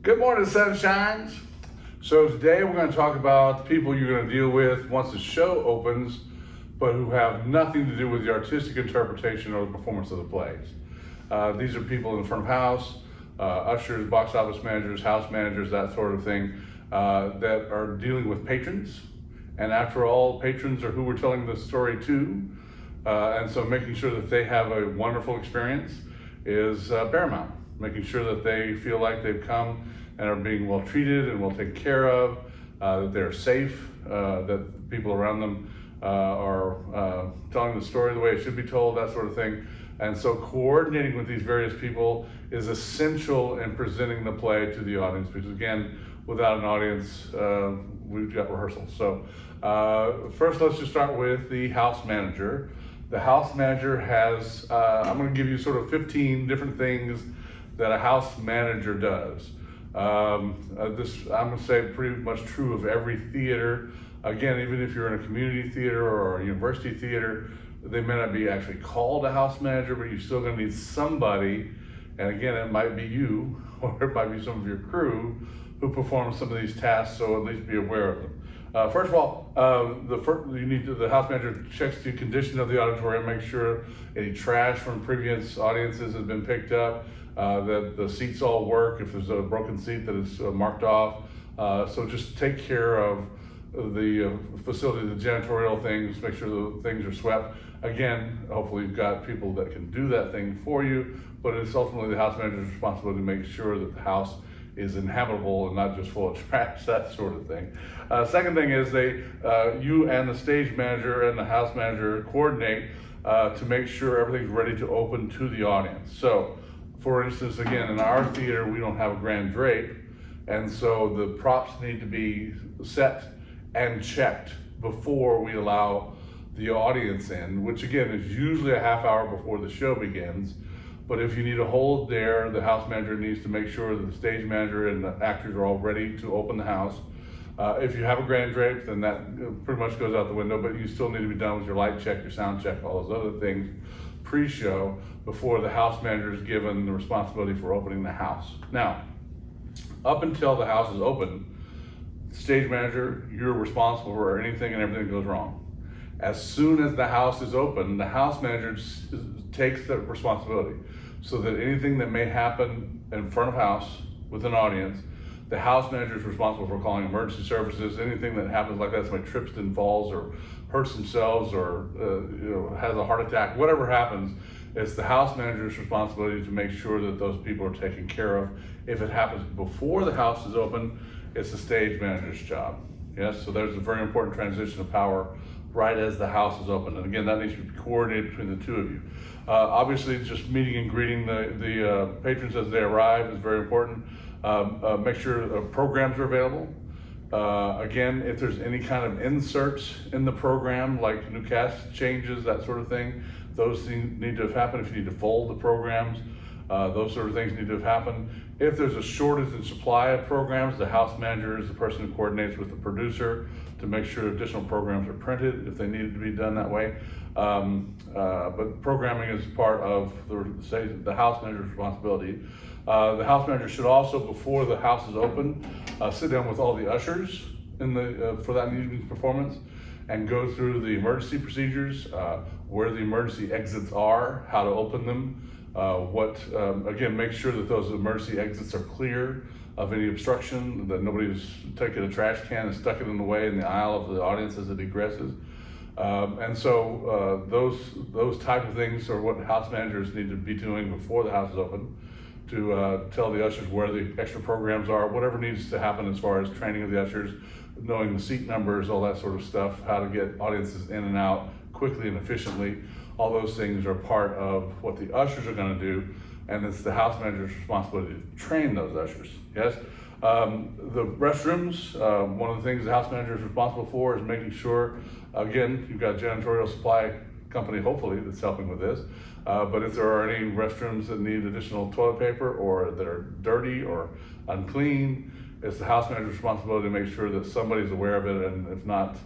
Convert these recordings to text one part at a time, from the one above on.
Good morning, sunshines. So today we're going to talk about people you're going to deal with once the show opens, but who have nothing to do with the artistic interpretation or the performance of the plays. These are people in the front of house, ushers, box office managers, house managers, that sort of thing, that are dealing with patrons. And after all, patrons are who we're telling the story to. And so making sure that they have a wonderful experience is paramount. Making sure that they feel like they've come and are being well treated and well taken care of, that they're safe, that people around them are telling the story the way it should be told, that sort of thing. And so coordinating with these various people is essential in presenting the play to the audience, because again, without an audience, we've got rehearsals. So first, let's just start with the house manager. The house manager has, I'm going to give you sort of 15 different things that a house manager does. This, I'm going to say, pretty much true of every theater. Again, even if you're in a community theater or a university theater, they may not be actually called a house manager, but you're still going to need somebody, and again, it might be you, or it might be some of your crew, who perform some of these tasks, so at least be aware of them. First of all, the house manager checks the condition of the auditorium, make sure any trash from previous audiences has been picked up, that the seats all work, if there's a broken seat that is marked off. So just take care of the facility, the janitorial things, make sure the things are swept. Again, hopefully you've got people that can do that thing for you, but it's ultimately the house manager's responsibility to make sure that the house is inhabitable and not just full of trash, that sort of thing. Second thing is you and the stage manager and the house manager coordinate to make sure everything's ready to open to the audience. So, for instance, again, in our theater, we don't have a grand drape, and so the props need to be set and checked before we allow the audience in, which again is usually a half hour before the show begins. But if you need a hold there, the house manager needs to make sure that the stage manager and the actors are all ready to open the house. If you have a grand drape, then that pretty much goes out the window, but you still need to be done with your light check, your sound check, all those other things pre-show before the house manager is given the responsibility for opening the house. Now, up until the house is open, stage manager, you're responsible for anything and everything that goes wrong. As soon as the house is open, the house manager takes that responsibility, so that anything that may happen in front of house with an audience, the house manager is responsible for calling emergency services. Anything that happens like that, somebody trips and falls or hurts themselves or has a heart attack, whatever happens, it's the house manager's responsibility to make sure that those people are taken care of. If it happens before the house is open, it's the stage manager's job. Yes, so there's a very important transition of power right as the house is open. And again, that needs to be coordinated between the two of you. Obviously, just meeting and greeting the patrons as they arrive is very important. Make sure programs are available. Again, if there's any kind of inserts in the program, like new cast changes, that sort of thing, those things need to have happened. If you need to fold the programs, those sort of things need to have happened. If there's a shortage in supply of programs, the house manager is the person who coordinates with the producer to make sure additional programs are printed if they needed to be done that way. But programming is part of the house manager's responsibility. The house manager should also, before the house is open, sit down with all the ushers for that evening's performance and go through the emergency procedures, where the emergency exits are, how to open them, again, make sure that those emergency exits are clear of any obstruction, that nobody's taken a trash can and stuck it in the way in the aisle of the audience as it egresses. And so those type of things are what house managers need to be doing before the house is open, to tell the ushers where the extra programs are, whatever needs to happen as far as training of the ushers, knowing the seat numbers, all that sort of stuff, how to get audiences in and out quickly and efficiently. All those things are part of what the ushers are going to do, and it's the house manager's responsibility to train those ushers. Yes. The restrooms, one of the things the house manager is responsible for is making sure, again, you've got a janitorial supply company, hopefully, that's helping with this. But if there are any restrooms that need additional toilet paper or that are dirty or unclean, it's the house manager's responsibility to make sure that somebody's aware of it, and if not,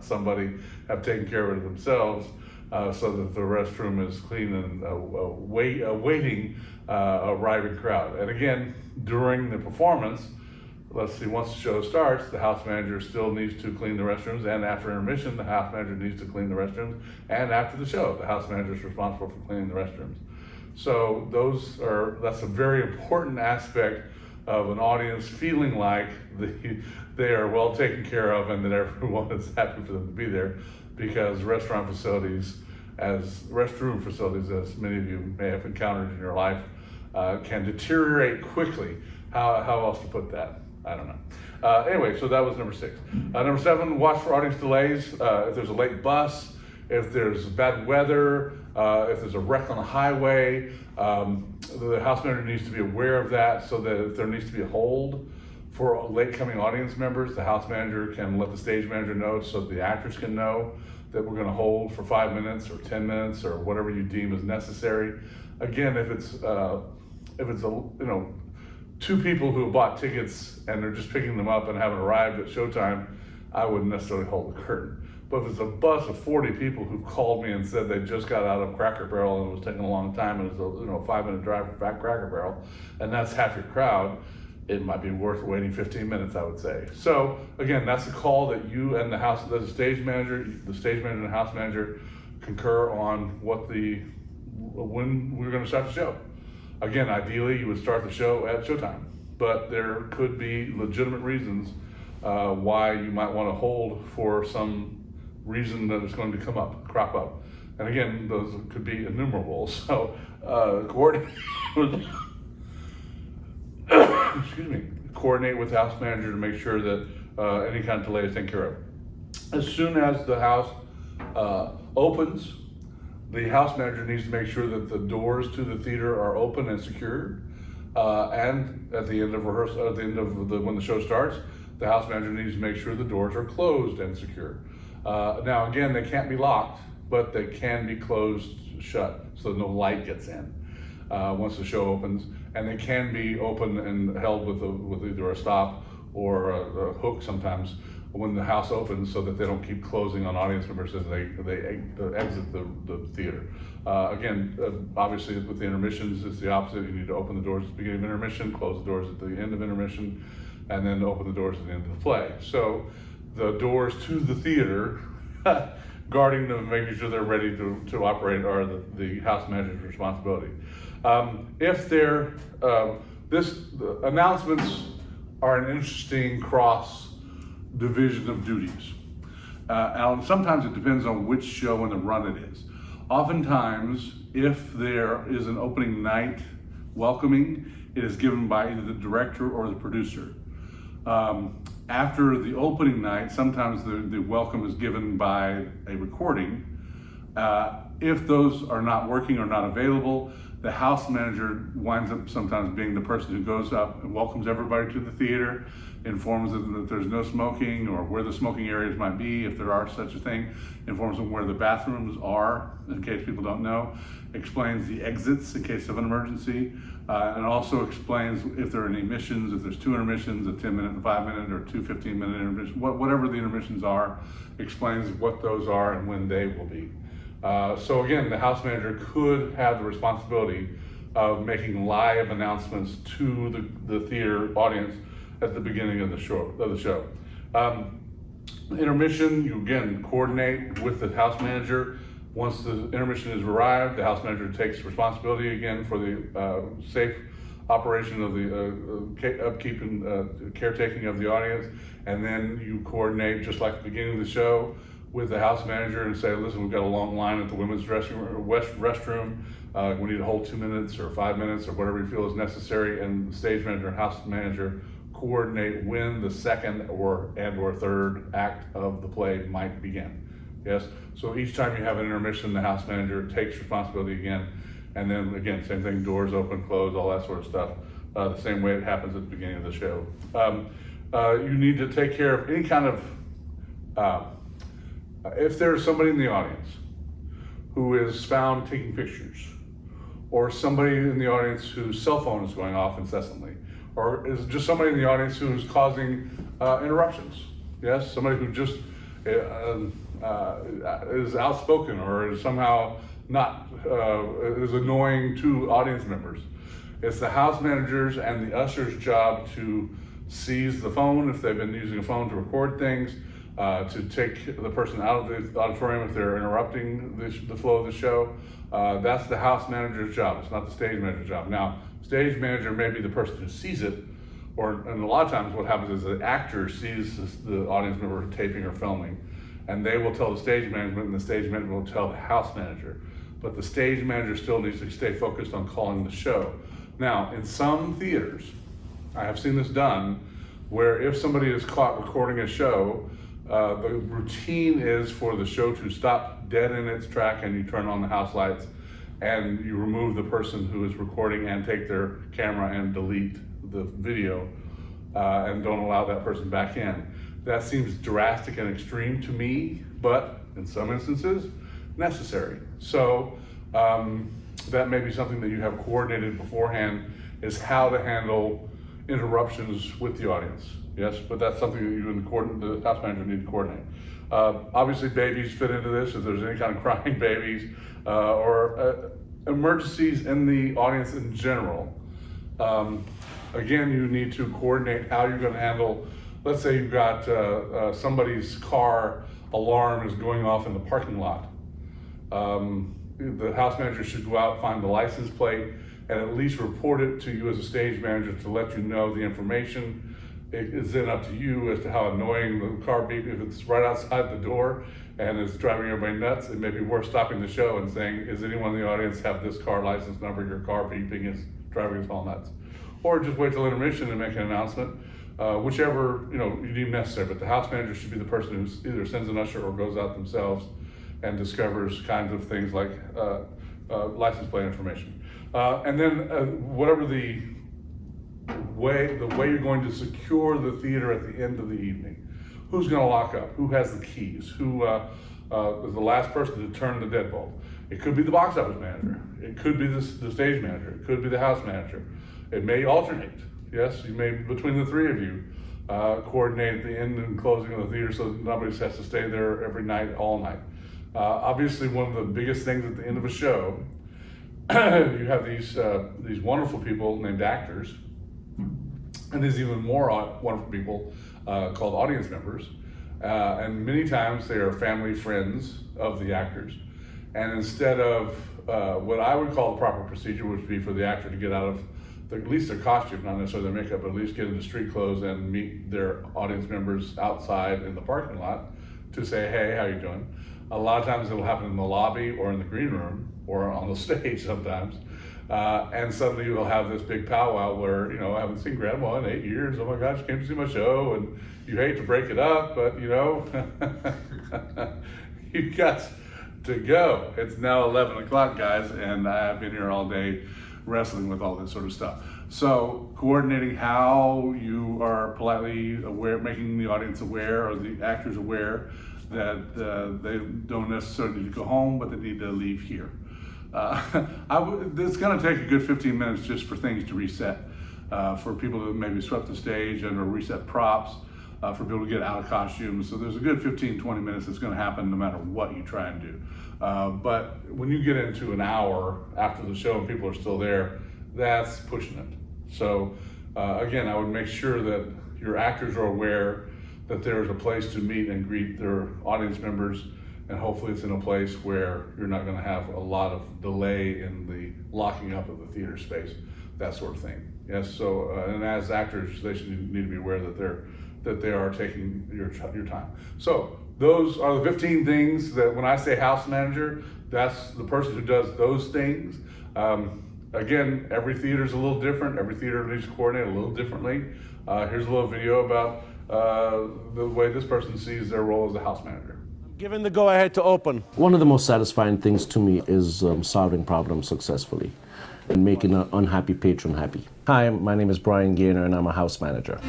somebody have taken care of it themselves, so that the restroom is clean and awaiting arriving crowd. And again, during the performance, let's see, once the show starts, the house manager still needs to clean the restrooms, and after intermission, the house manager needs to clean the restrooms, and after the show, the house manager is responsible for cleaning the restrooms. So that's a very important aspect of an audience feeling like they are well taken care of and that everyone is happy for them to be there, because restroom facilities, as many of you may have encountered in your life, can deteriorate quickly. How else to put that? I don't know. Anyway, so that was number 6. Number 7, watch for audience delays. If there's a late bus, if there's bad weather, if there's a wreck on the highway, the house manager needs to be aware of that, so that if there needs to be a hold for late coming audience members, the house manager can let the stage manager know, so that the actors can know that we're going to hold for 5 minutes or 10 minutes or whatever you deem is necessary. Again, if it's two people who have bought tickets and they're just picking them up and haven't arrived at showtime, I wouldn't necessarily hold the curtain. But if it's a bus of 40 people who called me and said they just got out of Cracker Barrel and it was taking a long time, and it was a 5-minute drive from Cracker Barrel, and that's half your crowd, it might be worth waiting 15 minutes, I would say. So again, that's a call that you and the stage manager and the house manager concur on when we're going to start the show. Again, ideally, you would start the show at showtime, but there could be legitimate reasons why you might want to hold for some reason that is going to crop up. And again, those could be innumerable. So coordinate with the house manager to make sure that any kind of delay is taken care of. As soon as the house opens, the house manager needs to make sure that the doors to the theater are open and secured. And at the end of rehearsal, when the show starts, the house manager needs to make sure the doors are closed and secure. Now again, they can't be locked, but they can be closed shut so no light gets in once the show opens. And they can be open and held with either a stop or a hook sometimes when the house opens, so that they don't keep closing on audience members as they exit the theater. Again, obviously with the intermissions, it's the opposite. You need to open the doors at the beginning of intermission, close the doors at the end of intermission, and then open the doors at the end of the play. So the doors to the theater, guarding them and making sure they're ready to operate, are the house manager's responsibility. The announcements are an interesting cross division of duties. And sometimes it depends on which show and the run it is. Oftentimes, if there is an opening night welcoming, it is given by either the director or the producer. After the opening night, sometimes the welcome is given by a recording. If those are not working or not available, the house manager winds up sometimes being the person who goes up and welcomes everybody to the theater, informs them that there's no smoking or where the smoking areas might be, if there are such a thing, informs them where the bathrooms are, in case people don't know, explains the exits in case of an emergency, and also explains if there are any emissions, if there's 2 intermissions, a 10-minute and 5-minute, or 2 15-minute intermissions, whatever the intermissions are, explains what those are and when they will be. So again, the house manager could have the responsibility of making live announcements to the theater audience at the beginning of the show. Intermission, you again coordinate with the house manager. Once the intermission has arrived, the house manager takes responsibility again for the safe operation of the upkeep and caretaking of the audience, and then you coordinate, just like the beginning of the show, with the house manager and say, listen, we've got a long line at the women's restroom. We need to hold 2 minutes or 5 minutes or whatever you feel is necessary, and the stage manager and house manager coordinate when the second or third act of the play might begin. Yes, so each time you have an intermission, the house manager takes responsibility again, and then again, same thing, doors open, close, all that sort of stuff, the same way it happens at the beginning of the show. You need to take care of any kind of, if there's somebody in the audience who is found taking pictures, or somebody in the audience whose cell phone is going off incessantly, or is just somebody in the audience who is causing interruptions. Yes, somebody who just is outspoken or is somehow not is annoying to audience members. It's the house managers and the usher's job to seize the phone if they've been using a phone to record things, to take the person out of the auditorium if they're interrupting the flow of the show. That's the house manager's job. It's not the stage manager's job. Now, stage manager may be the person who sees it, and a lot of times what happens is the actor sees the audience member taping or filming, and they will tell the stage management, and the stage management will tell the house manager. But the stage manager still needs to stay focused on calling the show. Now, in some theaters, I have seen this done, where if somebody is caught recording a show, the routine is for the show to stop dead in its track, and you turn on the house lights and you remove the person who is recording and take their camera and delete the video and don't allow that person back in. That seems drastic and extreme to me, but in some instances, necessary. So that may be something that you have coordinated beforehand, is how to handle interruptions with the audience. Yes, but that's something that you and the house manager need to coordinate. Obviously, babies fit into this. If there's any kind of crying babies or emergencies in the audience in general, again, you need to coordinate how you're going to handle. Let's say you've got somebody's car alarm is going off in the parking lot. The house manager should go out, find the license plate, and at least report it to you as a stage manager to let you know the information. It is then up to you as to how annoying the car beep. If it's right outside the door and it's driving everybody nuts, it may be worth stopping the show and saying, "Is anyone in the audience have this car license number? Your car beeping is driving us all nuts." Or just wait till intermission and make an announcement, whichever you deem necessary. But the house manager should be the person who either sends an usher or goes out themselves and discovers kinds of things like license plate information. And then whatever the way you're going to secure the theater at the end of the evening. Who's going to lock up? Who has the keys? Who is the last person to turn the deadbolt? It could be the box office manager. It could be the stage manager. It could be the house manager. It may alternate. Yes, you may, between the three of you, coordinate the end and closing of the theater so that nobody has to stay there every night, all night. Obviously, one of the biggest things at the end of a show, you have these wonderful people named actors, and there's even more wonderful people called audience members, and many times they are family friends of the actors. And instead of what I would call the proper procedure, would be for the actor to get out of at least their costume, not necessarily their makeup, but at least get into street clothes and meet their audience members outside in the parking lot to say, "Hey, how you doing?" A lot of times it'll happen in the lobby or in the green room or on the stage sometimes. And suddenly you'll have this big powwow where, I haven't seen Grandma in 8 years. Oh my gosh, you came to see my show, and you hate to break it up, but you've got to go. It's now 11 o'clock, guys, and I've been here all day wrestling with all this sort of stuff. So coordinating how you are politely aware, making the audience aware or the actors aware that they don't necessarily need to go home, but they need to leave here. It's going to take a good 15 minutes just for things to reset, for people to maybe swept the stage and or reset props, for people to get out of costumes. So there's a good 15, 20 minutes that's going to happen no matter what you try and do. But when you get into an hour after the show and people are still there, that's pushing it. So again, I would make sure that your actors are aware that there's a place to meet and greet their audience members, and hopefully it's in a place where you're not going to have a lot of delay in the locking up of the theater space, that sort of thing. Yes, so and as actors, they should need to be aware that they are taking your time. So those are the 15 things that when I say house manager, that's the person who does those things. Again, every theater is a little different. Every theater needs to coordinate a little differently. Here's a little video about the way this person sees their role as a house manager. Given the go-ahead to open. One of the most satisfying things to me is solving problems successfully and making an unhappy patron happy. Hi, my name is Brian Gaynor and I'm a house manager.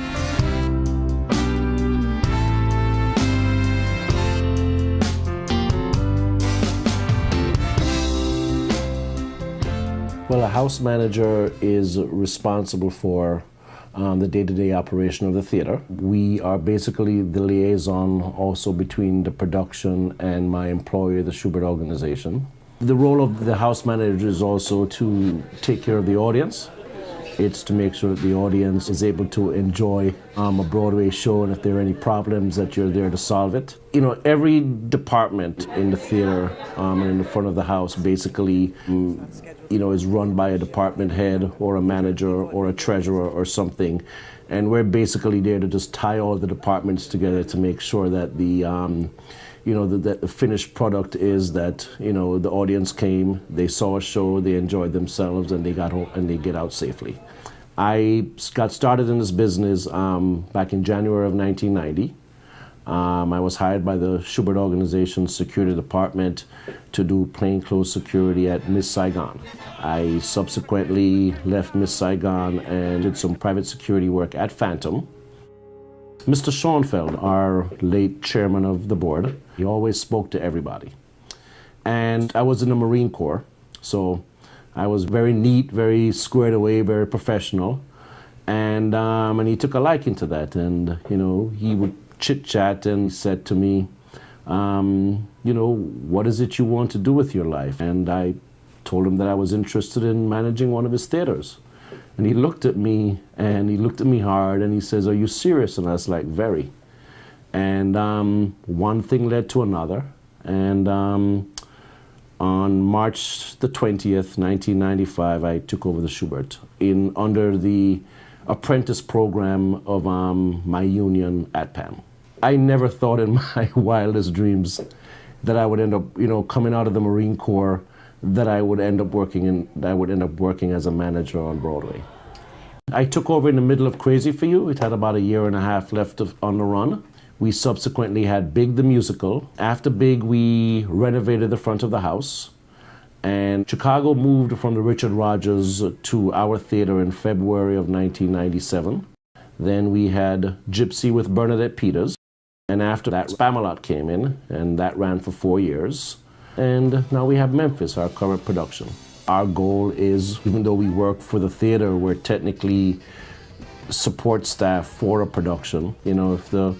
Well, a house manager is responsible for the day-to-day operation of the theater. We are basically the liaison also between the production and my employer, the Schubert organization. The role of the house manager is also to take care of the audience. It's to make sure that the audience is able to enjoy a Broadway show, and if there are any problems, that you're there to solve it. You know, every department in the theater and in the front of the house basically, is run by a department head or a manager or a treasurer or something. And we're basically there to just tie all the departments together to make sure that that the finished product is that, the audience came, they saw a show, they enjoyed themselves, and they got home and they get out safely. I got started in this business back in January of 1990. I was hired by the Schubert Organization's security department to do plainclothes security at Miss Saigon. I subsequently left Miss Saigon and did some private security work at Phantom. Mr. Schoenfeld, our late chairman of the board, he always spoke to everybody. And I was in the Marine Corps, so I was very neat, very squared away, very professional. And he took a liking to that. And, he would chit-chat and said to me, what is it you want to do with your life? And I told him that I was interested in managing one of his theaters. And he looked at me, and he looked at me hard, and he says, "Are you serious?" And I was like, "Very." And one thing led to another. And on March the 20th, 1995, I took over the Schubert under the apprentice program of my union at PAM. I never thought in my wildest dreams that I would end up, coming out of the Marine Corps, that I would end up working as a manager on Broadway. I took over in the middle of Crazy for You. It had about a year and a half left on the run. We subsequently had Big the Musical. After Big, we renovated the front of the house. And Chicago moved from the Richard Rodgers to our theater in February of 1997. Then we had Gypsy with Bernadette Peters. And after that, Spamalot came in, and that ran for 4 years. And now we have Memphis, our current production. Our goal is, even though we work for the theater, we're technically support staff for a production. If the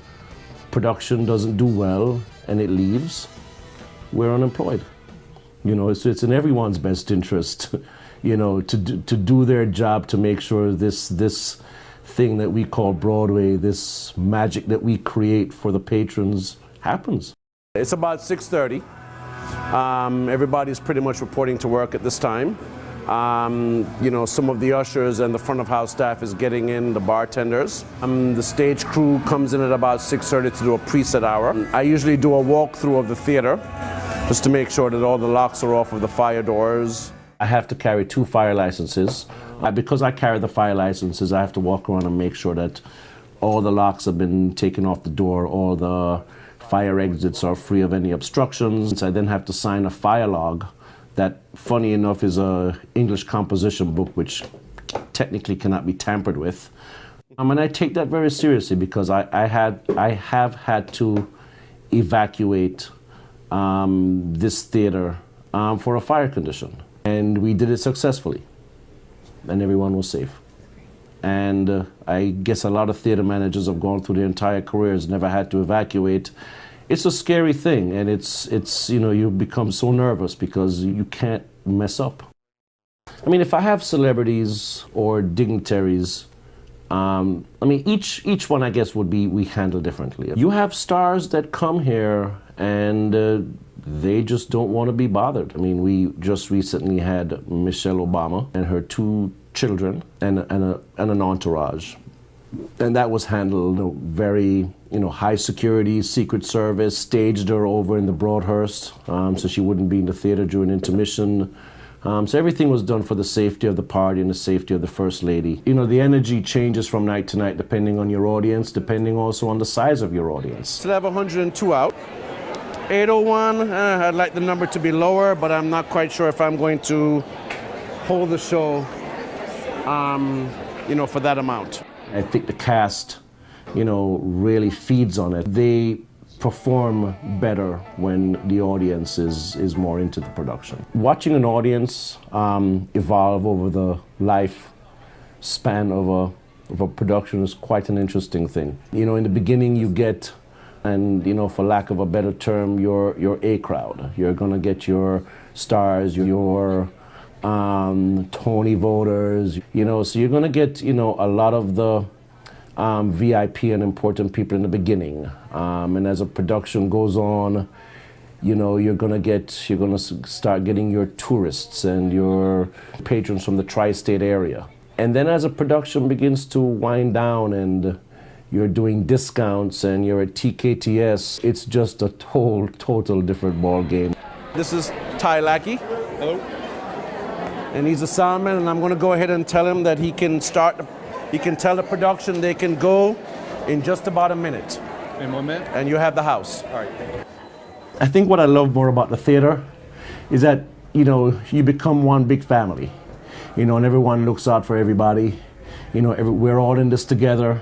production doesn't do well and it leaves, we're unemployed. It's in everyone's best interest, to do their job, to make sure this thing that we call Broadway, this magic that we create for the patrons, happens. It's about 6:30. Everybody's pretty much reporting to work at this time. Some of the ushers and the front of house staff is getting in, the bartenders. The stage crew comes in at about 6:30 to do a preset hour. I usually do a walkthrough of the theater just to make sure that all the locks are off of the fire doors. I have to carry 2 fire licenses. Because I carry the fire licenses, I have to walk around and make sure that all the locks have been taken off the door, all the fire exits are free of any obstructions. I then have to sign a fire log that, funny enough, is a English composition book, which technically cannot be tampered with. And I take that very seriously because I have had to evacuate this theater for a fire condition. And we did it successfully. And everyone was safe. And I guess a lot of theater managers have gone through their entire careers, never had to evacuate. It's a scary thing, and it's you become so nervous because you can't mess up. I mean, if I have celebrities or dignitaries, each one I guess would be we handle differently. You have stars that come here and they just don't want to be bothered. I mean, we just recently had Michelle Obama and her 2 children and an entourage. And that was handled very, high security, Secret Service, staged her over in the Broadhurst so she wouldn't be in the theater during intermission. So everything was done for the safety of the party and the safety of the First Lady. The energy changes from night to night depending on your audience, depending also on the size of your audience. Still have 102 out. 801, I'd like the number to be lower, but I'm not quite sure if I'm going to hold the show, for that amount. I think the cast, really feeds on it. They perform better when the audience is more into the production. Watching an audience evolve over the life span of of a production is quite an interesting thing. You know, in the beginning you get, and you know, for lack of a better term, your A crowd. You're gonna get your stars, your Tony voters, you know, so you're gonna get, you know, a lot of the VIP and important people in the beginning. And as a production goes on, you know, you're gonna start getting your tourists and your patrons from the tri-state area. And then as a production begins to wind down and you're doing discounts and you're at TKTS, it's just a total different ball game. This is Ty Lackey. Hello. And he's a soundman, and I'm gonna go ahead and tell him that he can tell the production they can go in just about a minute. In 1 minute? And you have the house. All right, thank you. I think what I love more about the theater is that, you know, you become one big family, you know, and everyone looks out for everybody. You know, we're all in this together.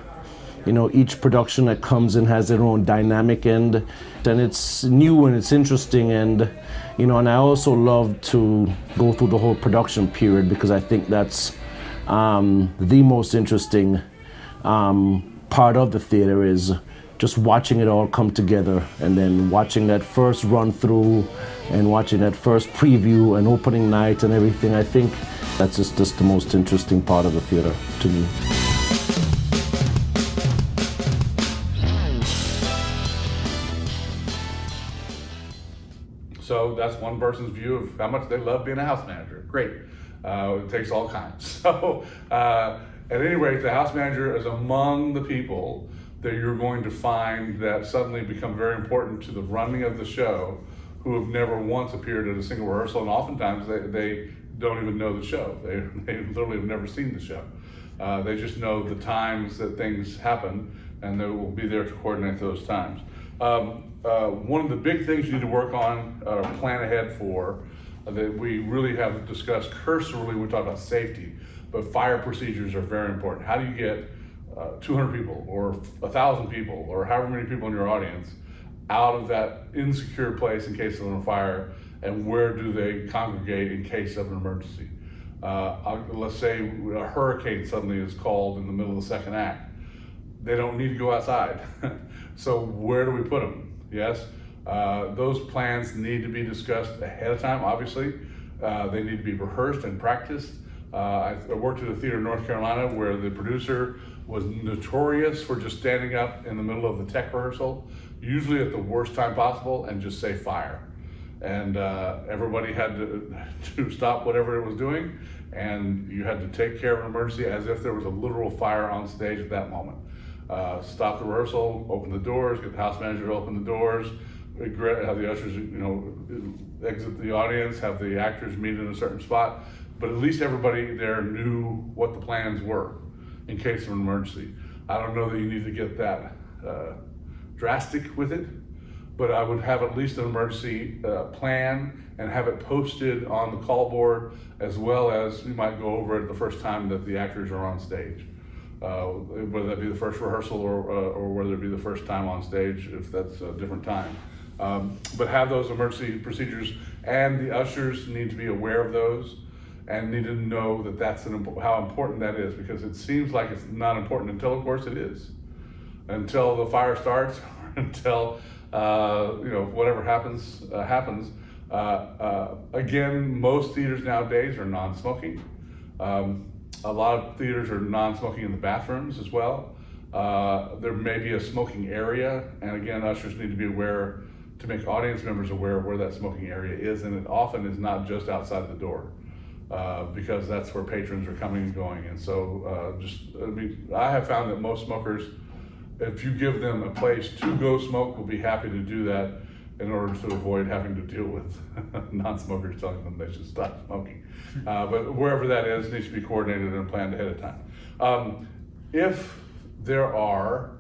You know, each production that comes in has their own dynamic, and it's new and it's interesting, and you know, and I also love to go through the whole production period because I think that's the most interesting part of the theater is just watching it all come together, and then watching that first run through and watching that first preview and opening night and everything. I think that's just the most interesting part of the theater to me. So that's one person's view of how much they love being a house manager. Great. It takes all kinds. So at any rate, the house manager is among the people that you're going to find that suddenly become very important to the running of the show, who have never once appeared at a single rehearsal, and oftentimes they don't even know the show. They literally have never seen the show. They just know the times that things happen, and they will be there to coordinate those times. One of the big things you need to work on, or plan ahead for, that we really have discussed cursorily, we talk about safety, but fire procedures are very important. How do you get 200 people or 1,000 people or however many people in your audience out of that insecure place in case of a fire, and where do they congregate in case of an emergency? Let's say a hurricane suddenly is called in the middle of the second act. They don't need to go outside. So where do we put them? Yes, those plans need to be discussed ahead of time, obviously. They need to be rehearsed and practiced. I worked at a theater in North Carolina where the producer was notorious for just standing up in the middle of the tech rehearsal, usually at the worst time possible, and just say fire. And everybody had to stop whatever it was doing, and you had to take care of an emergency as if there was a literal fire on stage at that moment. Stop the rehearsal, open the doors, get the house manager to open the doors, have the ushers, exit the audience, have the actors meet in a certain spot. But at least everybody there knew what the plans were in case of an emergency. I don't know that you need to get that drastic with it, but I would have at least an emergency plan and have it posted on the call board, as well as you might go over it the first time that the actors are on stage. Whether that be the first rehearsal or whether it be the first time on stage, if that's a different time. But have those emergency procedures, and the ushers need to be aware of those and need to know that that's how important that is, because it seems like it's not important until, of course, it is. Until the fire starts, until whatever happens. Again, most theaters nowadays are non-smoking. A lot of theaters are non-smoking in the bathrooms as well. There may be a smoking area, and again, ushers need to be aware to make audience members aware of where that smoking area is, and it often is not just outside the door, because that's where patrons are coming and going. And so I have found that most smokers, if you give them a place to go smoke, will be happy to do that in order to avoid having to deal with non-smokers telling them they should stop smoking. But wherever that is, needs to be coordinated and planned ahead of time. If there are,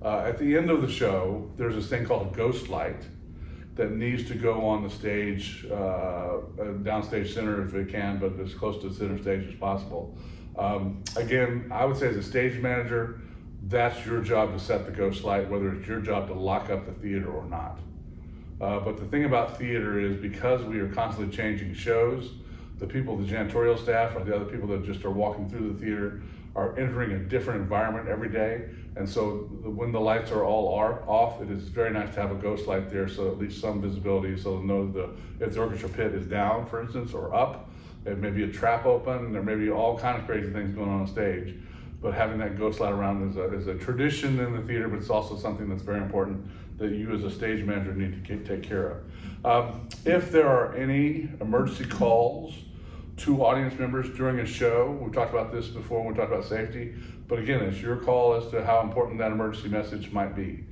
at the end of the show, there's this thing called a ghost light that needs to go on the stage, downstage center if it can, but as close to the center stage as possible. Again, I would say as a stage manager, that's your job to set the ghost light, whether it's your job to lock up the theater or not. But the thing about theater is, because we are constantly changing shows, the people, the janitorial staff, or the other people that just are walking through the theater are entering a different environment every day. And so when the lights are all off, it is very nice to have a ghost light there, so at least some visibility, so they'll know if the orchestra pit is down, for instance, or up. It may be a trap open. There may be all kind of crazy things going on stage. But having that ghost light around is a tradition in the theater, but it's also something that's very important that you as a stage manager need to take care of. If there are any emergency calls to audience members during a show, we've talked about this before when we talked about safety, but again, it's your call as to how important that emergency message might be.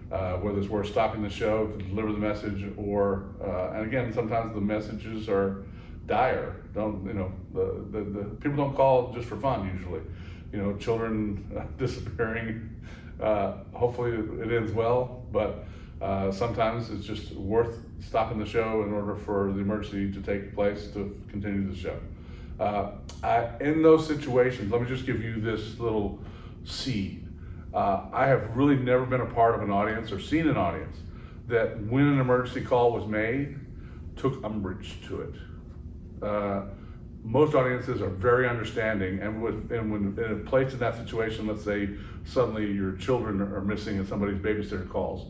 Whether it's worth stopping the show to deliver the message, or and again, sometimes the messages are dire. The people don't call just for fun usually. Children disappearing. Hopefully it ends well, but sometimes it's just worth stopping the show in order for the emergency to take place to continue the show. In those situations, let me just give you this little seed. I have really never been a part of an audience or seen an audience that when an emergency call was made, took umbrage to it. Most audiences are very understanding, and when placed in that situation, let's say suddenly your children are missing and somebody's babysitter calls,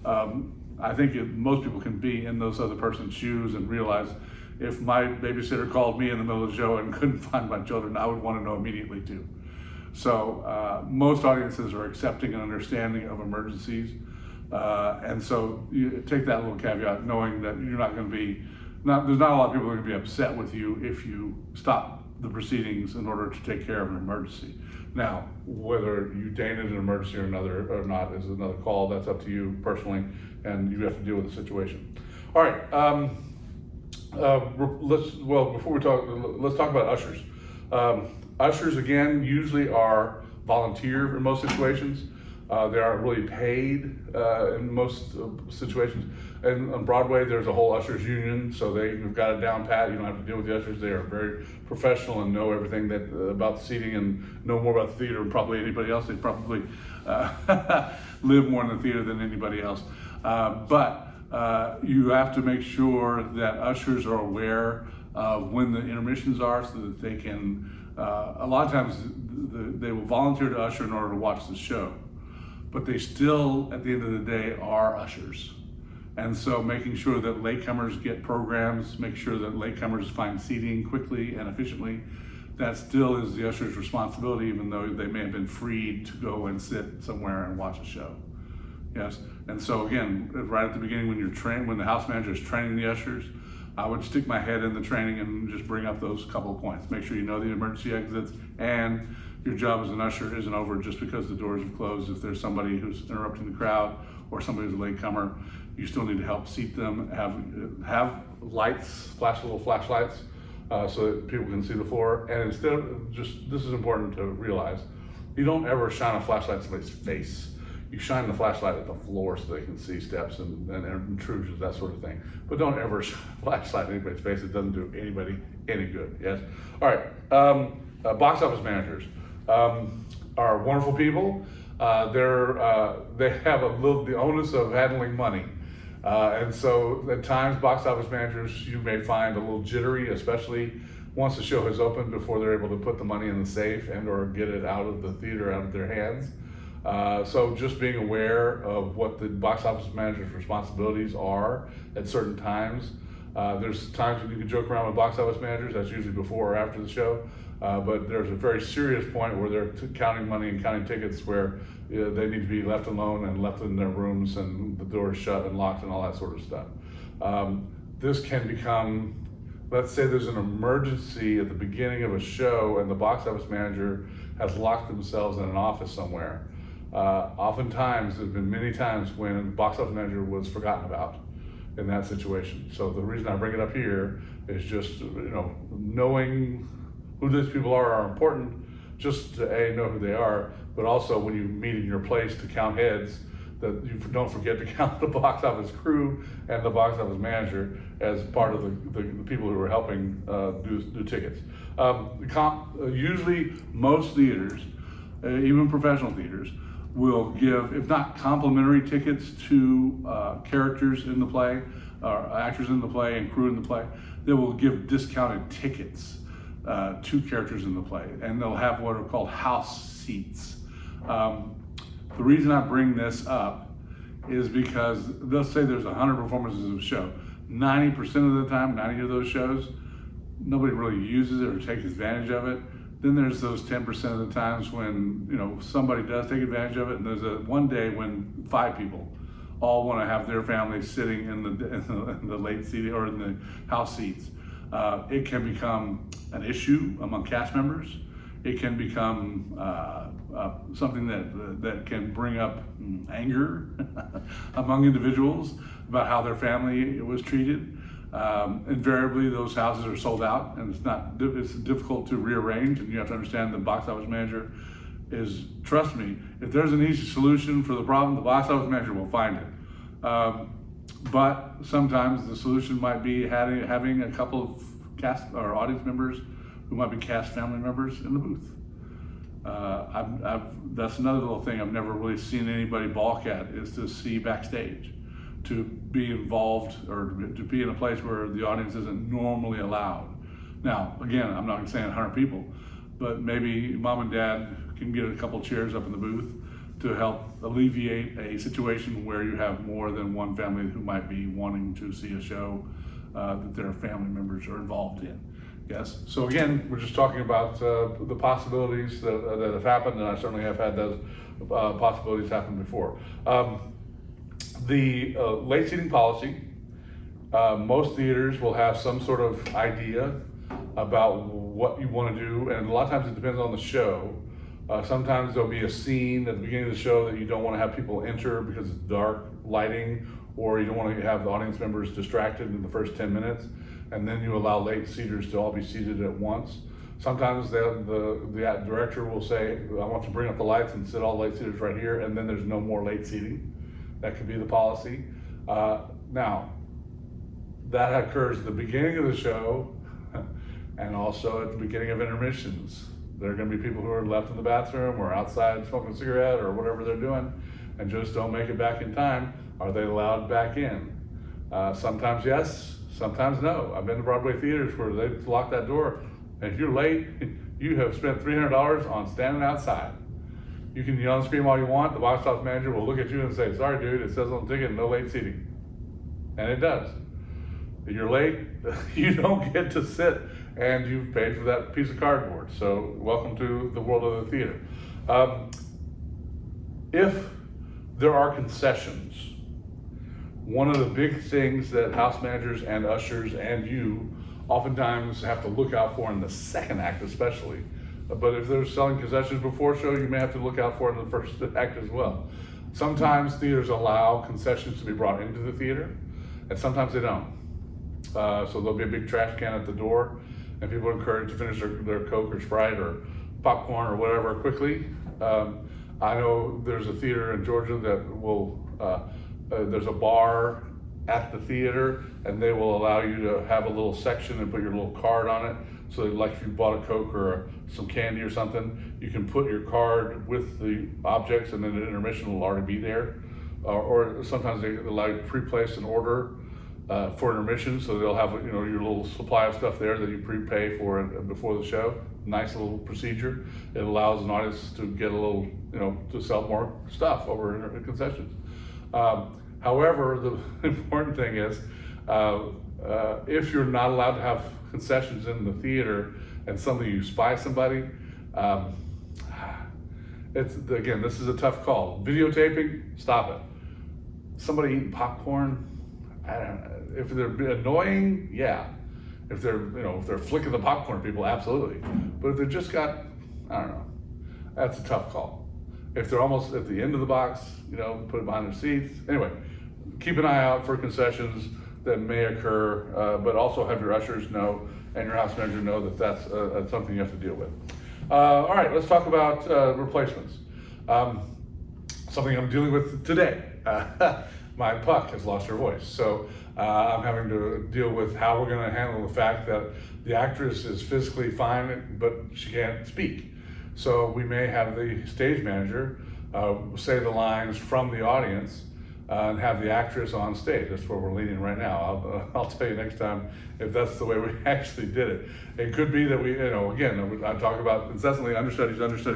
I think most people can be in those other person's shoes and realize if my babysitter called me in the middle of the show and couldn't find my children, I would want to know immediately too. So most audiences are accepting and understanding of emergencies, and so you take that little caveat, knowing that you're not going to be there's not a lot of people who are going to be upset with you if you stop the proceedings in order to take care of an emergency. Now, whether you deign it an emergency or not is another call. That's up to you personally, and you have to deal with the situation. All right. Let's talk about ushers. Ushers, again, usually are volunteer in most situations. They aren't really paid in most situations. And on Broadway, there's a whole ushers union, so they've got it down pat. You don't have to deal with the ushers. They are very professional and know everything about the seating and know more about the theater than probably anybody else. They probably live more in the theater than anybody else. But you have to make sure that ushers are aware of when the intermissions are, so that they can, a lot of times they will volunteer to usher in order to watch the show. But they still, at the end of the day, are ushers. And so making sure that latecomers get programs, make sure that latecomers find seating quickly and efficiently, that still is the usher's responsibility, even though they may have been freed to go and sit somewhere and watch a show. Yes, and so again, right at the beginning when the house manager is training the ushers, I would stick my head in the training and just bring up those couple of points. Make sure you know the emergency exits, and your job as an usher isn't over just because the doors have closed. If there's somebody who's interrupting the crowd or somebody who's a latecomer, you still need to help seat them, have lights, little flashlights, so that people can see the floor. And instead of this is important to realize, you don't ever shine a flashlight in somebody's face. You shine the flashlight at the floor so they can see steps and intrusions, that sort of thing. But don't ever shine a flashlight in anybody's face. It doesn't do anybody any good, yes? All right, box office managers are wonderful people. They have the onus of handling money. And so at times, box office managers, you may find a little jittery, especially once the show has opened, before they're able to put the money in the safe and or get it out of the theater, out of their hands. So just being aware of what the box office manager's responsibilities are at certain times. There's times when you can joke around with box office managers, that's usually before or after the show. But there's a very serious point where they're counting money and counting tickets where they need to be left alone and left in their rooms and the doors shut and locked and all that sort of stuff. This can become, let's say there's an emergency at the beginning of a show and the box office manager has locked themselves in an office somewhere. Oftentimes, there's been many times when the box office manager was forgotten about in that situation. So the reason I bring it up here is just, knowing who these people are important, just to know who they are, but also when you meet in your place to count heads, that you don't forget to count the box office crew and the box office manager as part of the people who are helping do tickets. Usually most theaters, even professional theaters, will give, if not complimentary tickets to characters in the play, or actors in the play and crew in the play, they will give discounted tickets two characters in the play, and they'll have what are called house seats. The reason I bring this up is because they'll say there's 100 performances of a show. 90% of the time, 90 of those shows, nobody really uses it or takes advantage of it. Then there's those 10% of the times when somebody does take advantage of it, and there's one day when 5 people all want to have their family sitting in the late seat or in the house seats. It can become an issue among cast members. It can become something that can bring up anger among individuals about how their family was treated. Invariably, those houses are sold out, and it's difficult to rearrange. And you have to understand the box office manager is, trust me, if there's an easy solution for the problem, the box office manager will find it. But sometimes the solution might be having a couple of cast or audience members who might be cast family members in the booth. That's another little thing I've never really seen anybody balk at, is to see backstage, to be involved or to be in a place where the audience isn't normally allowed. Now, again, I'm not saying 100 people, but maybe mom and dad can get a couple chairs up in the booth to help alleviate a situation where you have more than one family who might be wanting to see a show that their family members are involved in. Yes. So again, we're just talking about the possibilities that have happened, and I certainly have had those possibilities happen before. The late seating policy, most theaters will have some sort of idea about what you want to do, and a lot of times it depends on the show. Sometimes there'll be a scene at the beginning of the show that you don't want to have people enter because it's dark lighting, or you don't want to have the audience members distracted in the first 10 minutes, and then you allow late seaters to all be seated at once. Sometimes the director will say, I want to bring up the lights and sit all late seaters right here, and then there's no more late seating. That could be the policy. Now, that occurs at the beginning of the show and also at the beginning of intermissions. There are going to be people who are left in the bathroom or outside smoking a cigarette or whatever they're doing and just don't make it back in time. Are they allowed back in? Sometimes yes, sometimes no. I've been to Broadway theaters where they lock that door, and if you're late, you have spent $300 on standing outside. You can yell and scream all you want. The box office manager will look at you and say, sorry dude, it says on the ticket, no late seating. And it does. If you're late, you don't get to sit, and you've paid for that piece of cardboard. So welcome to the world of the theater. If there are concessions, one of the big things that house managers and ushers and you oftentimes have to look out for in the second act especially, but if they're selling concessions before show, you may have to look out for it in the first act as well. Sometimes theaters allow concessions to be brought into the theater, and sometimes they don't. So there'll be a big trash can at the door, and people are encouraged to finish their Coke or Sprite or popcorn or whatever quickly. I know there's a theater in Georgia that will, there's a bar at the theater, and they will allow you to have a little section and put your little card on it. So like if you bought a Coke or some candy or something, you can put your card with the objects, and then the intermission will already be there. Or sometimes they allow you to pre-place an order for intermission, so they'll have your little supply of stuff there that you prepay for before the show. Nice little procedure. It allows an audience to get a little, to sell more stuff over in concessions. However, the important thing is, if you're not allowed to have concessions in the theater and suddenly you spy somebody, again, this is a tough call. Videotaping, stop it. Somebody eating popcorn, I don't know. If they're annoying, yeah. If they're flicking the popcorn people, absolutely. But if they've just got, I don't know, that's a tough call. If they're almost at the end of the box, put it behind their seats. Anyway, keep an eye out for concessions that may occur, but also have your ushers know and your house manager know that that's something you have to deal with. All right, let's talk about replacements. Something I'm dealing with today. My puck has lost her voice, so I'm having to deal with how we're going to handle the fact that the actress is physically fine, but she can't speak. So we may have the stage manager say the lines from the audience and have the actress on stage. That's where we're leaning right now. I'll tell you next time if that's the way we actually did it. It could be that we, again, I talk about incessantly understudies. Unfortunately,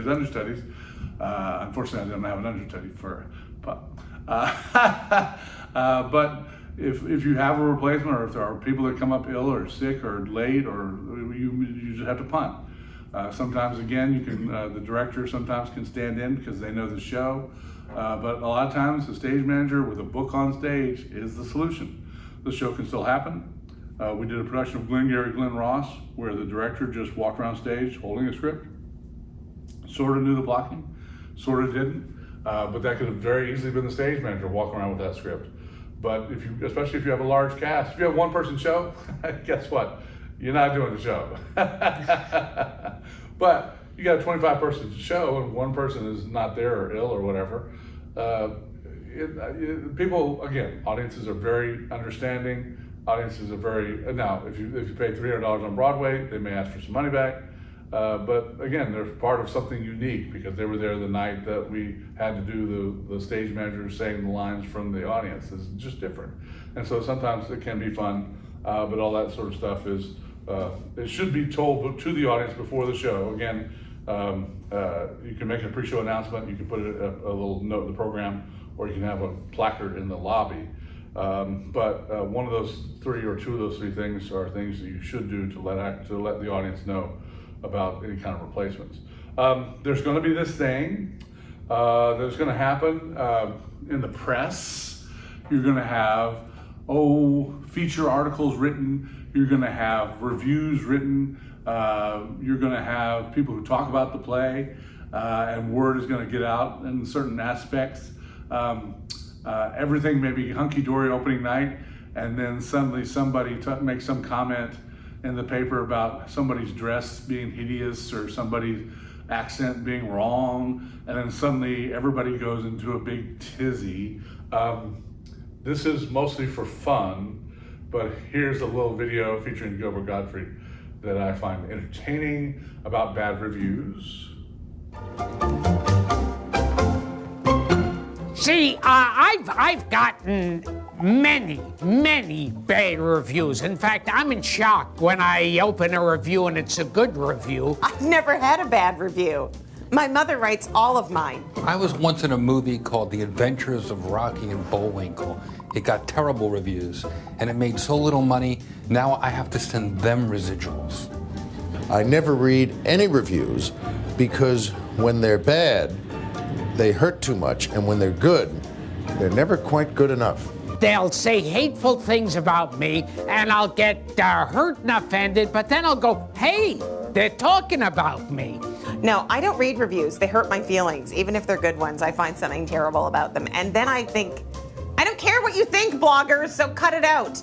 I don't have an understudy for, but if you have a replacement, or if there are people that come up ill or sick or late, or you just have to punt. Sometimes, again, you can. The director sometimes can stand in because they know the show. But a lot of times, the stage manager with a book on stage is the solution. The show can still happen. We did a production of Glengarry Glen Ross where the director just walked around stage holding a script, sort of knew the blocking, sort of didn't. But that could have very easily been the stage manager walking around with that script. But especially if you have a large cast, if you have one person show, guess what? You're not doing the show. But you got a 25 person show and one person is not there or ill or whatever. People, again, audiences are very understanding. Audiences are very, now if you pay $300 on Broadway, they may ask for some money back. But again, they're part of something unique because they were there the night that we had to do the stage manager saying the lines from the audience. It's just different. And so sometimes it can be fun, but all that sort of stuff is, it should be told to the audience before the show. Again, you can make a pre-show announcement, you can put a little note in the program, or you can have a placard in the lobby. But one of those three or two of those three things are things that you should do to let the audience know about any kind of replacements. There's going to be this thing that's going to happen in the press. You're going to have feature articles written. You're going to have reviews written. You're going to have people who talk about the play, and word is going to get out in certain aspects. Everything may be hunky-dory opening night, and then suddenly somebody makes some comment in the paper about somebody's dress being hideous or somebody's accent being wrong, and then suddenly everybody goes into a big tizzy. This is mostly for fun, but here's a little video featuring Gilbert Gottfried that I find entertaining about bad reviews. See, I've gotten many bad reviews. In fact, I'm in shock when I open a review and it's a good review. I've never had a bad review. My mother writes all of mine. I was once in a movie called The Adventures of Rocky and Bullwinkle. It got terrible reviews, and it made so little money, now I have to send them residuals. I never read any reviews because when they're bad, they hurt too much, and when they're good, they're never quite good enough. They'll say hateful things about me, and I'll get hurt and offended, but then I'll go, hey, they're talking about me. No, I don't read reviews. They hurt my feelings. Even if they're good ones, I find something terrible about them. And then I think, I don't care what you think, bloggers, so cut it out.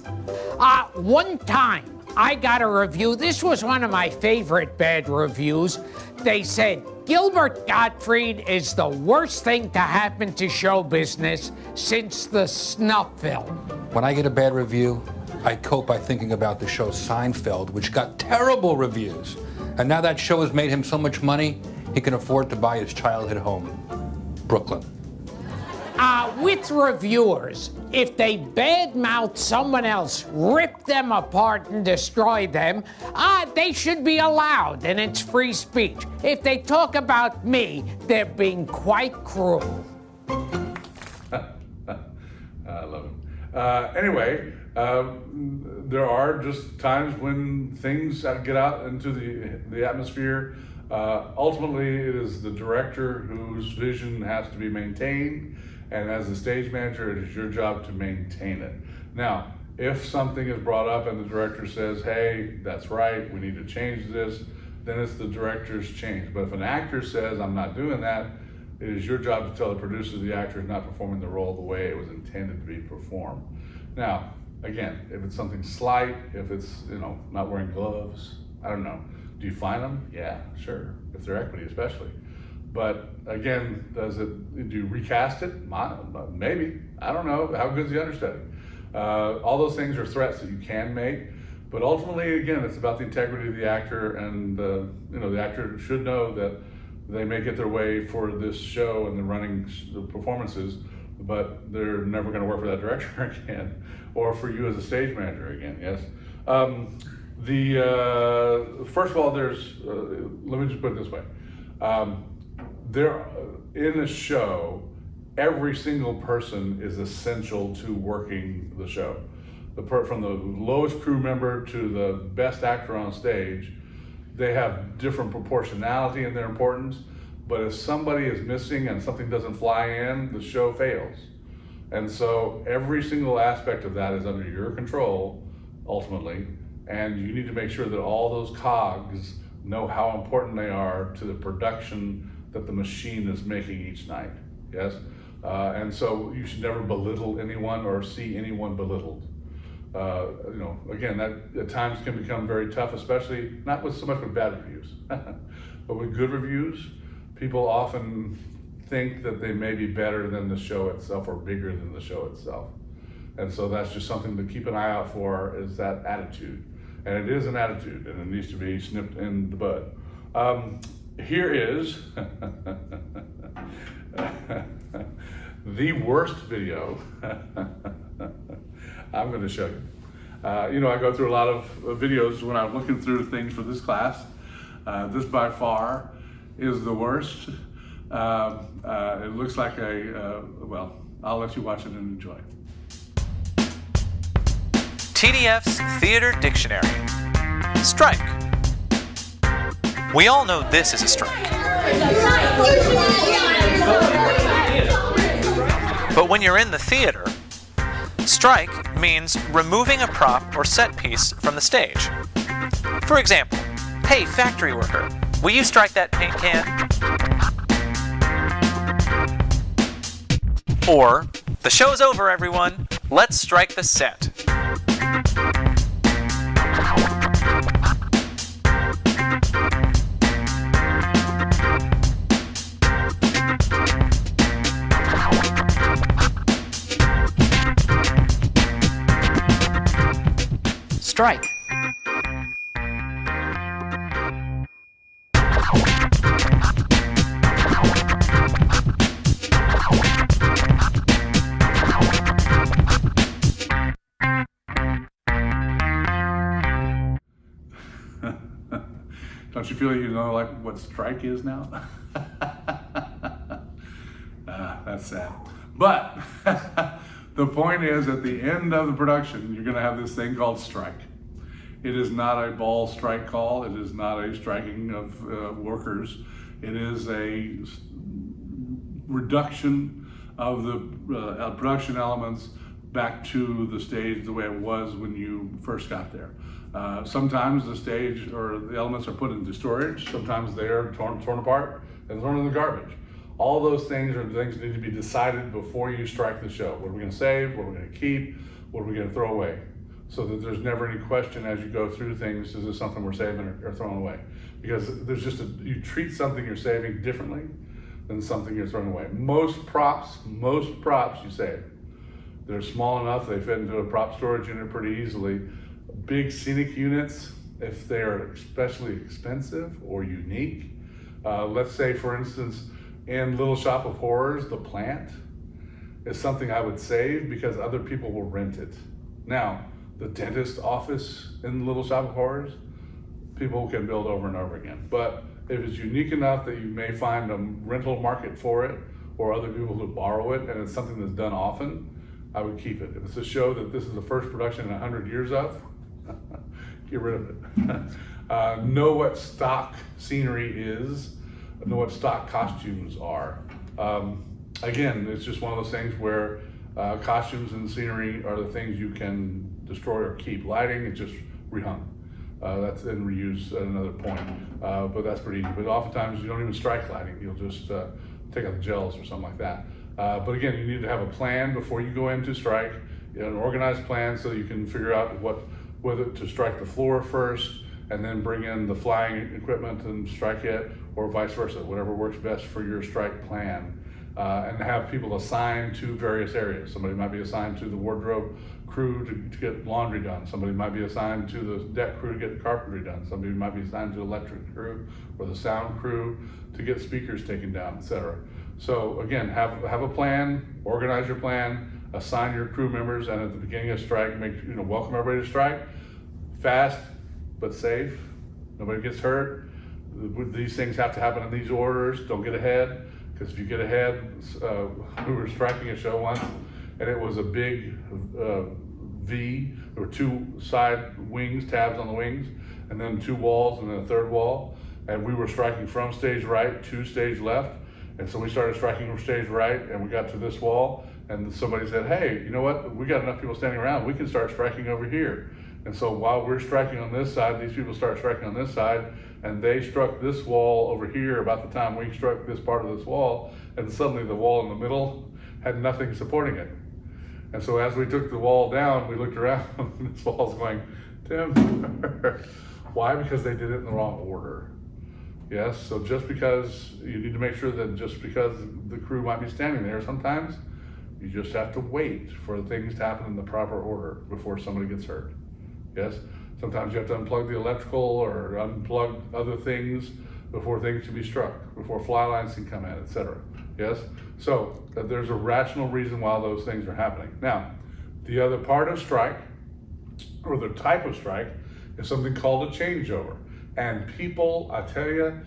One time, I got a review. This was one of my favorite bad reviews. They said, Gilbert Gottfried is the worst thing to happen to show business since the snuff film. When I get a bad review, I cope by thinking about the show Seinfeld, which got terrible reviews. And now that show has made him so much money, he can afford to buy his childhood home, Brooklyn. With reviewers, if they badmouth someone else, rip them apart and destroy them, they should be allowed, and it's free speech. If they talk about me, they're being quite cruel. I love it. Anyway, there are just times when things get out into the atmosphere. Ultimately, it is the director whose vision has to be maintained, and as the stage manager, it is your job to maintain it. Now, if something is brought up and the director says, hey, that's right, we need to change this, then it's the director's change. But if an actor says, I'm not doing that, it is your job to tell the producer the actor is not performing the role the way it was intended to be performed. Now, again, if it's something slight, if it's, not wearing gloves, I don't know. Do you fine them? Yeah, sure, if they're equity especially. But again, do you recast it? Maybe, I don't know, how good's the understudy? All those things are threats that you can make, but ultimately, again, it's about the integrity of the actor, and the actor should know that they may get their way for this show and the performances but they're never going to work for that director again, or for you as a stage manager again. Yes. First of all, let me just put it this way. There, in a show, every single person is essential to working the show. From the lowest crew member to the best actor on stage, they have different proportionality in their importance, but if somebody is missing and something doesn't fly in, the show fails. And so every single aspect of that is under your control, ultimately, and you need to make sure that all those cogs know how important they are to the production that the machine is making each night, yes? And so you should never belittle anyone or see anyone belittled. Again, that at times can become very tough, especially not with so much with bad reviews, but with good reviews, people often think that they may be better than the show itself or bigger than the show itself. And so that's just something to keep an eye out for, is that attitude. And it is an attitude, and it needs to be snipped in the bud. Here is the worst video I'm going to show you. I go through a lot of videos when I'm looking through things for this class. This by far is the worst. It looks like I'll let you watch it and enjoy. TDF's Theater Dictionary. Strike. We all know this is a strike. But when you're in the theater, strike means removing a prop or set piece from the stage. For example, hey, factory worker, will you strike that paint can? Or, the show's over, everyone. Let's strike the set. Strike. Don't you feel like what strike is now? That's sad. But the point is, at the end of the production, you're going to have this thing called strike. It is not a ball strike call. It is not a striking of workers. It is a reduction of the production elements back to the stage the way it was when you first got there. Sometimes the stage or the elements are put into storage. Sometimes they are torn apart and thrown in the garbage. All those things are things that need to be decided before you strike the show. What are we going to save? What are we going to keep? What are we going to throw away? So that there's never any question as you go through things, is this something we're saving or throwing away? Because there's you treat something you're saving differently than something you're throwing away. Most props you save. They're small enough, they fit into a prop storage unit pretty easily. Big scenic units, if they're especially expensive or unique, let's say for instance, in Little Shop of Horrors, the plant is something I would save because other people will rent it. Now, the dentist office in Little Shop of Horrors, people can build over and over again. But if it's unique enough that you may find a rental market for it or other people who borrow it and it's something that's done often, I would keep it. If it's a show that this is the first production in 100 years of, get rid of it. Know what stock scenery is, know what stock costumes are. Again, it's just one of those things where costumes and scenery are the things you can destroy or keep. Lighting is just rehung. That's then reused at another point. But that's pretty easy. But oftentimes you don't even strike lighting. You'll just take out the gels or something like that. But again, you need to have a plan before you go into strike, an organized plan so you can figure out whether to strike the floor first and then bring in the flying equipment and strike it, or vice versa, whatever works best for your strike plan. And have people assigned to various areas. Somebody might be assigned to the wardrobe crew to get laundry done. Somebody might be assigned to the deck crew to get the carpentry done. Somebody might be assigned to the electric crew or the sound crew to get speakers taken down, etc. So again, have a plan, organize your plan, assign your crew members, and at the beginning of strike, welcome everybody to strike. Fast but safe. Nobody gets hurt. These things have to happen in these orders. Don't get ahead, because if you get ahead, we were striking a show once, and it was a big V. There were 2 side wings, tabs on the wings, and then 2 walls, and then a 3rd wall. And we were striking from stage right to stage left. And so we started striking from stage right, and we got to this wall, and somebody said, hey, you know what? We got enough people standing around. We can start striking over here. And so while we're striking on this side, these people start striking on this side, and they struck this wall over here about the time we struck this part of this wall, and suddenly the wall in the middle had nothing supporting it. And so as we took the wall down, we looked around, and this wall's going, Tim. Why? Because they did it in the wrong order. Yes, so just because you need to make sure that just because the crew might be standing there, sometimes you just have to wait for things to happen in the proper order before somebody gets hurt. Yes, sometimes you have to unplug the electrical or unplug other things before things can be struck, before fly lines can come in, etc. Yes, so there's a rational reason why those things are happening. Now, the other part of strike, or the type of strike, is something called a changeover. And people, I tell you,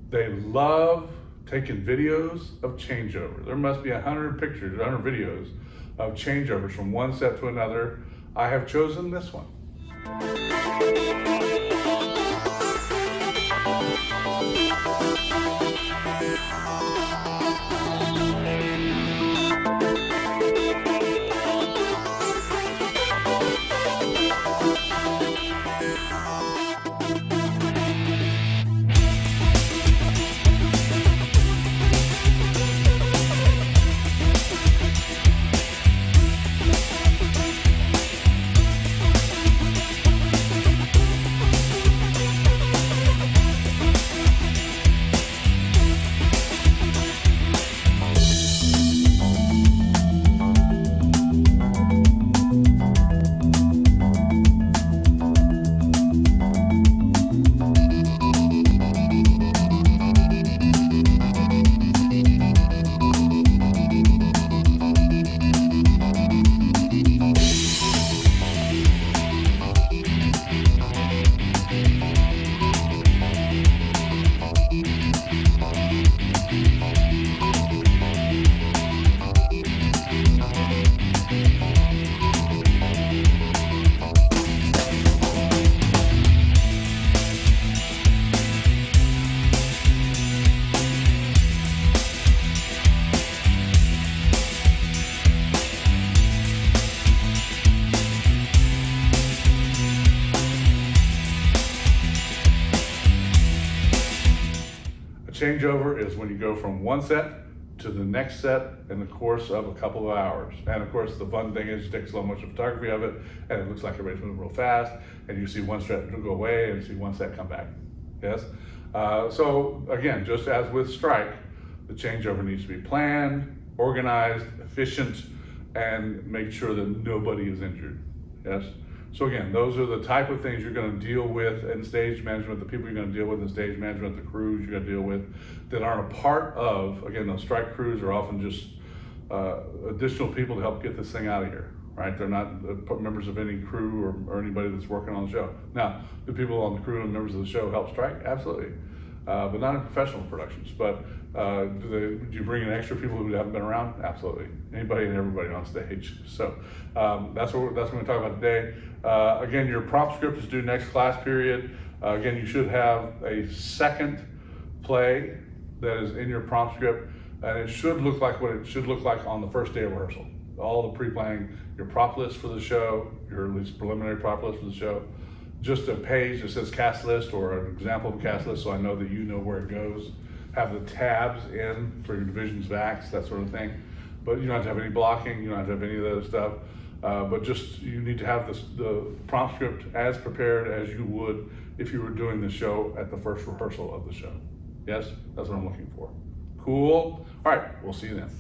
they love taking videos of changeover. There must be 100 pictures, 100 videos of changeovers from one set to another. I have chosen this one. Changeover is when you go from one set to the next set in the course of a couple of hours. And of course, the fun thing is you take slow motion photography of it, and it looks like everybody's moving real fast, and you see one set go away and you see one set come back. Yes? So again, just as with strike, the changeover needs to be planned, organized, efficient, and make sure that nobody is injured. Yes? So again, those are the type of things you're going to deal with in stage management, the people you're going to deal with in stage management, the crews you're going to deal with that aren't a part of, again, those strike crews are often just additional people to help get this thing out of here, right? They're not members of any crew or anybody that's working on the show. Now, the people on the crew and members of the show help strike? Absolutely. But not in professional productions. But do you bring in extra people who haven't been around? Absolutely. Anybody and everybody on stage. So that's what we're going to talk about today. Again, your prompt script is due next class period. Again, you should have a second play that is in your prompt script, and it should look like what it should look like on the first day of rehearsal. All the pre-planning, your prop list for the show, your at least preliminary prop list for the show, just a page that says cast list or an example of a cast list so I know that you know where it goes. Have the tabs in for your divisions of acts, that sort of thing. But you don't have to have any blocking, you don't have to have any of that other stuff. But just you need to have the prompt script as prepared as you would if you were doing the show at the first rehearsal of the show. Yes, that's what I'm looking for. Cool. All right, we'll see you then.